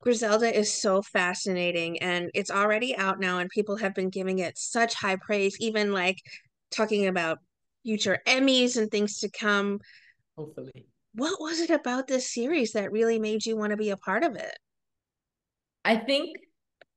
Griselda is so fascinating and it's already out now and people have been giving it such high praise, even like talking about future Emmys and things to come. Hopefully. What was it about this series that really made you want to be a part of it? I think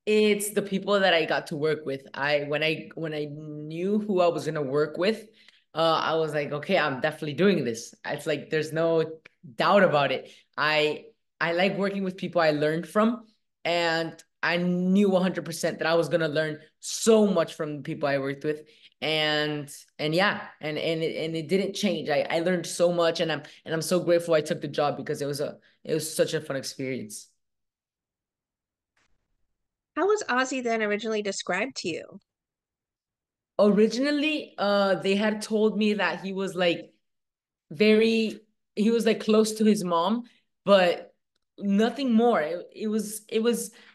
it's the people that I got to work with. When I knew who I was gonna work with, I was like, okay, I'm definitely doing this. It's like there's no doubt about it. I like working with people I learned from, and I knew 100% that I was gonna learn so much from the people I worked with. And yeah, and it didn't change. I learned so much, and I'm so grateful I took the job because it was such a fun experience. How was Ozzy then originally described to you? Originally, they had told me that very he was like close to his mom, but nothing more. It was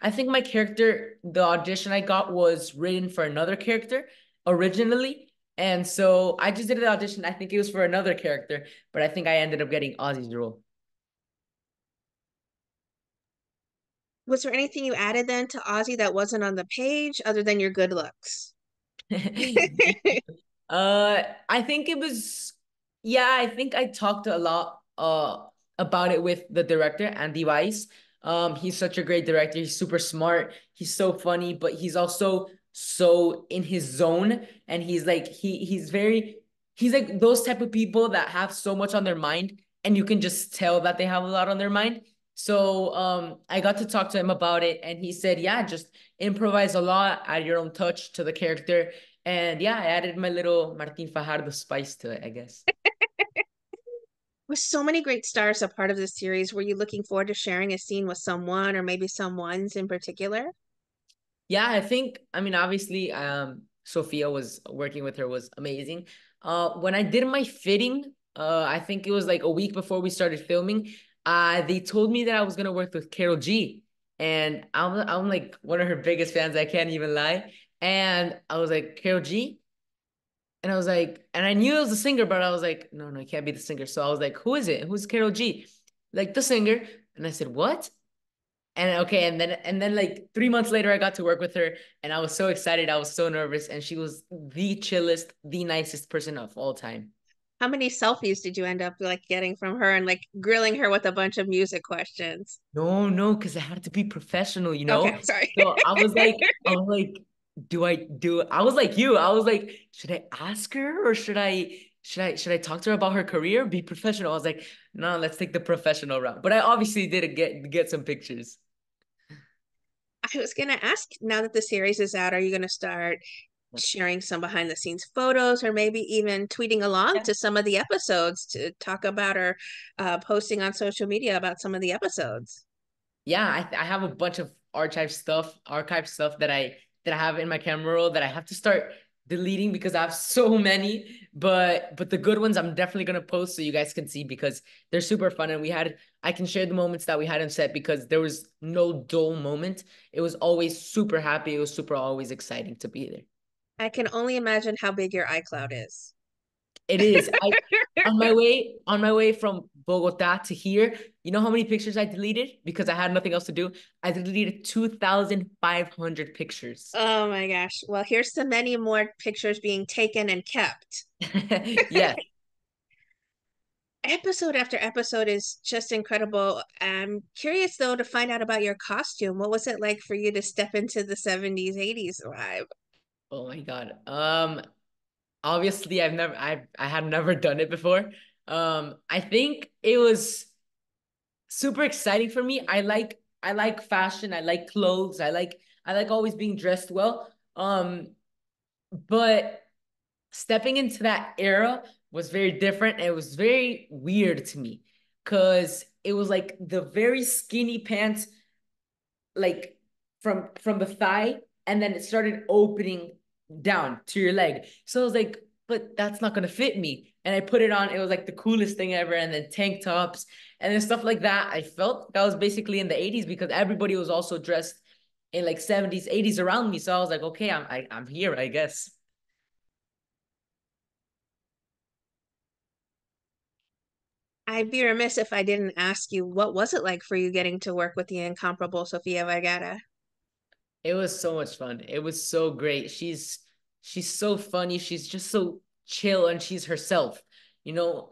I think my character, the audition I got was written for another character originally. And so I just did the audition. I think it was for another character, but I think I ended up getting Ozzy's role. Was there anything you added then to Ozzy that wasn't on the page other than your good looks? I think it was, yeah, I think I talked a lot about it with the director, Andy Weiss. He's such a great director. He's super smart. He's so funny, but he's also so in his zone. And he's like those type of people that have so much on their mind, and you can just tell that they have a lot on their mind. So I got to talk to him about it, and he said, yeah, just improvise a lot, add your own touch to the character. And yeah, I added my little Martín Fajardo spice to it, I guess. With so many great stars a part of this series, were you looking forward to sharing a scene with someone or maybe someone's in particular? Yeah, I mean, obviously, Sophia was working with her was amazing. When I did my fitting, I think it was like a week before we started filming, they told me that I was gonna work with Carol G. And I'm like one of her biggest fans, I can't even lie. And I was like, Carol G? And I was like, and I knew it was the singer, but I was like, no, no, it can't be the singer. So I was like, who is it? Who's Carol G? Like the singer. And I said, what? And okay, and then like 3 months later, I got to work with her, and I was so excited. I was so nervous, and she was the chillest, the nicest person of all time. How many selfies did you end up like getting from her and like grilling her with a bunch of music questions? No, no, because I had to be professional, Okay, sorry. So I was like, do I do? I was like you. I was like, should I ask her or should I talk to her about her career? Be professional. I was like, no, let's take the professional route. But I obviously did get some pictures. I was gonna ask, now that the series is out, are you gonna start sharing some behind the scenes photos or maybe even tweeting along Yeah. to some of the episodes to talk about or posting on social media about some of the episodes? Yeah, I have a bunch of archive stuff that I have in my camera roll that I have to start deleting because I have so many. But the good ones I'm definitely gonna post so you guys can see because they're super fun. And I can share the moments that we had on set because there was no dull moment. It was always super happy. It was super always exciting to be there. I can only imagine how big your iCloud is. It is. I on my way from Bogota to here, you know how many pictures I deleted because I had nothing else to do? I deleted 2,500 pictures. Oh my gosh. Well, here's to many more pictures being taken and kept. Yes. Episode after episode is just incredible. I'm curious though to find out about your costume. What was it like for you to step into the 70s, 80s vibe? Oh my God. Obviously I had never done it before. I think it was super exciting for me. I like fashion. I like clothes. I like always being dressed well. But stepping into that era was very different. It was very weird to me because it was like the very skinny pants, like from the thigh, and then it started opening down to your leg. So I was like, but that's not gonna fit me. And I put it on. It was like the coolest thing ever. And then tank tops and then stuff like that. I felt that was basically in the 80s because everybody was also dressed in like 70s, 80s around me. So I was like, okay, I'm here, I guess. I'd be remiss if I didn't ask you, what was it like for you getting to work with the incomparable Sofia Vergara? It was so much fun. It was so great. She's so funny. She's just so chill and she's herself, you know.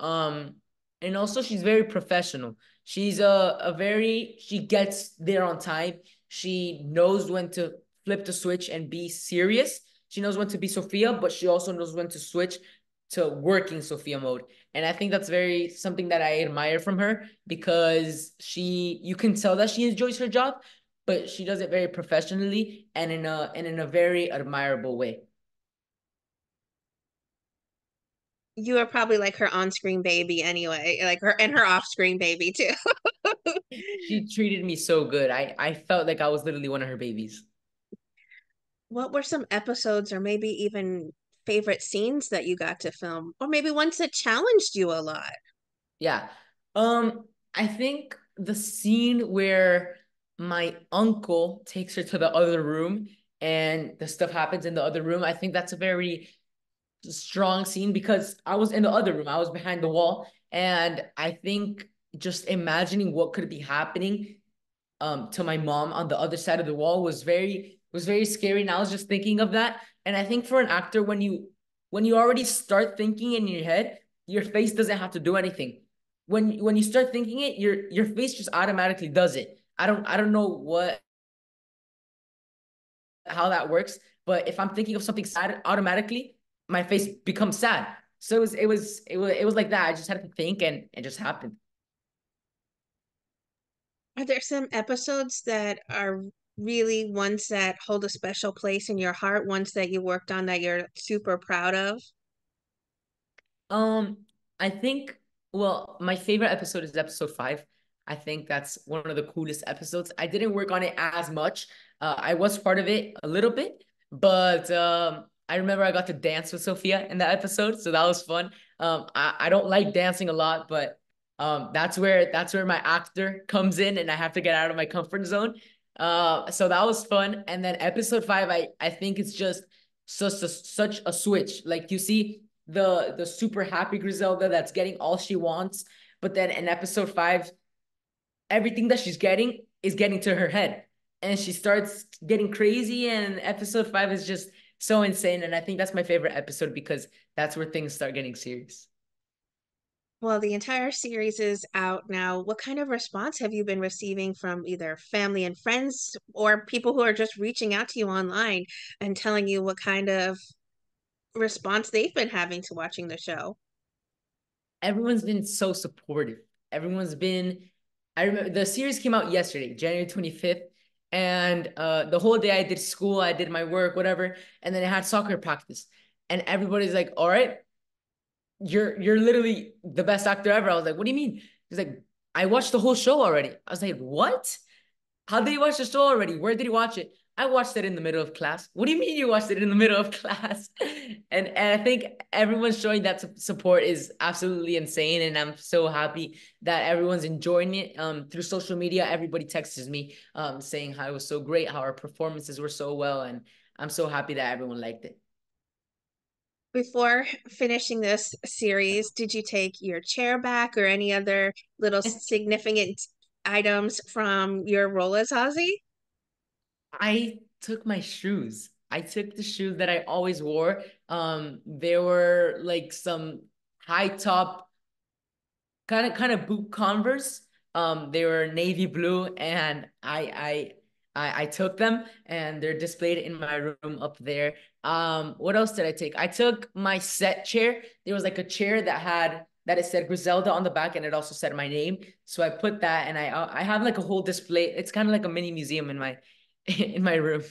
And also she's very professional. She's a very she gets there on time. She knows when to flip the switch and be serious. She knows when to be Sophia, but she also knows when to switch to working Sophia mode. And I think that's very something that I admire from her because you can tell that she enjoys her job, but she does it very professionally and in a very admirable way. You are probably like her on-screen baby anyway, like her and her off-screen baby too. She treated me so good. I felt like I was literally one of her babies. What were some episodes or maybe even favorite scenes that you got to film, or maybe ones that challenged you a lot? Yeah. I think the scene where my uncle takes her to the other room and the stuff happens in the other room, I think that's a very strong scene because I was in the other room. I was behind the wall. And I think just imagining what could be happening to my mom on the other side of the wall was very scary. And I was just thinking of that. And I think for an actor, when you already start thinking in your head, your face doesn't have to do anything. When you start thinking it, your face just automatically does it. I don't know what how that works, but if I'm thinking of something sad, automatically my face becomes sad. So it was like that. I just had to think and it just happened. Are there some episodes that are really ones that hold a special place in your heart, ones that you worked on that you're super proud of? Um, I think, well, my favorite episode is episode 5. I think that's one of the coolest episodes. I didn't work on it as much. I was part of it a little bit, but I remember I got to dance with Sophia in that episode, so that was fun. I don't like dancing a lot, but that's where my actor comes in, and I have to get out of my comfort zone. So that was fun. And then episode 5, I think it's just such a switch. Like you see the super happy Griselda that's getting all she wants, but then in episode 5, everything that she's getting is getting to her head, and she starts getting crazy. And episode 5 is just so insane, and I think that's my favorite episode because that's where things start getting serious. Well, the entire series is out now. What kind of response have you been receiving from either family and friends or people who are just reaching out to you online and telling you what kind of response they've been having to watching the show? Everyone's been so supportive. Everyone's been I remember the series came out yesterday, January 25th. And the whole day I did school, I did my work, whatever, and then I had soccer practice. And everybody's like, all right, you're literally the best actor ever. I was like, what do you mean? He's like, I watched the whole show already. I was like, what? How did you watch the show already? Where did you watch it? I watched it in the middle of class. What do you mean you watched it in the middle of class? And I think everyone's showing that support is absolutely insane. And I'm so happy that everyone's enjoying it. Through social media, everybody texts me saying how it was so great, how our performances were so well. And I'm so happy that everyone liked it. Before finishing this series, did you take your chair back or any other little significant items from your role as Ozzy? I took my shoes. I took the shoes that I always wore. They were like some high top kind of boot Converse. They were navy blue, and I took them, and they're displayed in my room up there. What else did I take? I took my set chair. There was like a chair that it said Griselda on the back, and it also said my name. So I put that, and I have like a whole display. It's kind of like a mini museum in my in my room.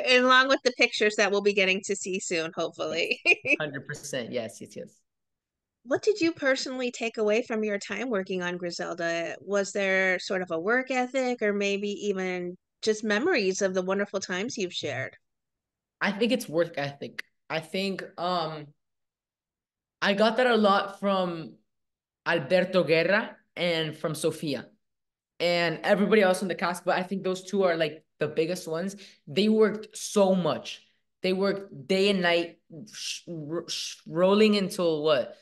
Along with the pictures that we'll be getting to see soon, hopefully. 100%. Yes, yes, yes. What did you personally take away from your time working on Griselda? Was there sort of a work ethic or maybe even just memories of the wonderful times you've shared? I think it's work ethic. I think I got that a lot from Alberto Guerra and from Sofia and everybody else in the cast, but I think those two are like the biggest ones. They worked so much. They worked day and night, rolling until what?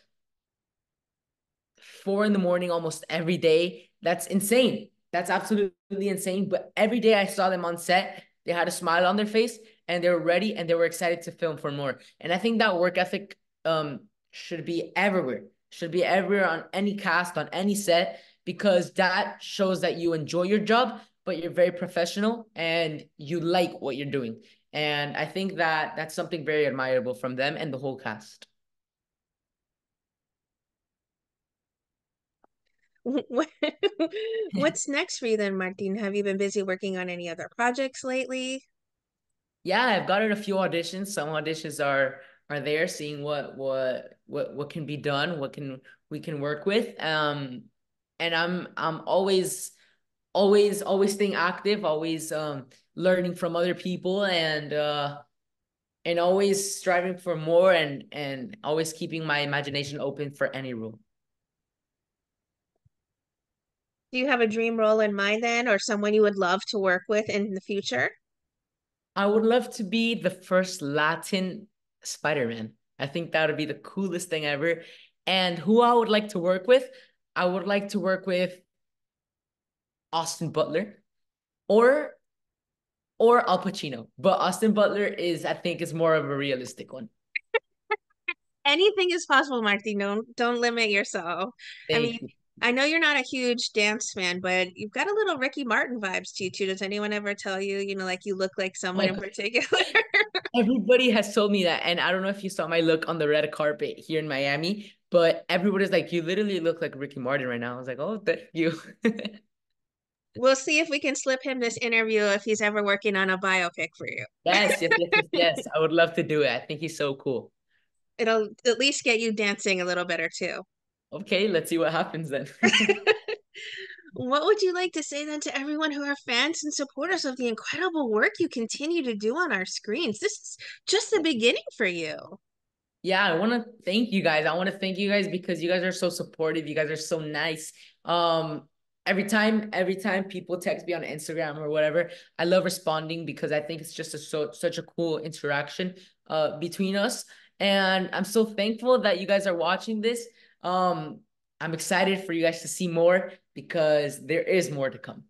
4 in the morning almost every day. That's insane. That's absolutely insane. But every day I saw them on set, they had a smile on their face and they were ready and they were excited to film for more. And I think that work ethic should be everywhere, should be everywhere on any cast, on any set, because that shows that you enjoy your job, but you're very professional and you like what you're doing. And I think that that's something very admirable from them and the whole cast. What's next for you then, Martin? Have you been busy working on any other projects lately? Yeah, I've gotten a few auditions. Some auditions are there, seeing what can be done, what can we can work with. And I'm always staying active, always learning from other people and always striving for more and always keeping my imagination open for any role. Do you have a dream role in mind then, or someone you would love to work with in the future? I would love to be the first Latin Spider-Man. I think that would be the coolest thing ever. And who I would like to work with, I would like to work with Austin Butler or Al Pacino. But Austin Butler is, I think, is more of a realistic one. Anything is possible, Martin. Don't limit yourself. I Thank mean, you. I know you're not a huge dance fan, but you've got a little Ricky Martin vibes to you too. Does anyone ever tell you, like you look like someone in Oh, particular? everybody has told me that. And I don't know if you saw my look on the red carpet here in Miami, but everybody's like, you literally look like Ricky Martin right now. I was like, oh, thank you. We'll see if we can slip him this interview if he's ever working on a biopic for you. Yes, yes, yes, yes, yes. I would love to do it. I think he's so cool. It'll at least get you dancing a little better too. Okay, let's see what happens then. What would you like to say then to everyone who are fans and supporters of the incredible work you continue to do on our screens? This is just the beginning for you. Yeah, I want to thank you guys. I want to thank you guys because you guys are so supportive. You guys are so nice. Every time people text me on Instagram or whatever, I love responding because I think it's just such a cool interaction between us. And I'm so thankful that you guys are watching this. I'm excited for you guys to see more because there is more to come.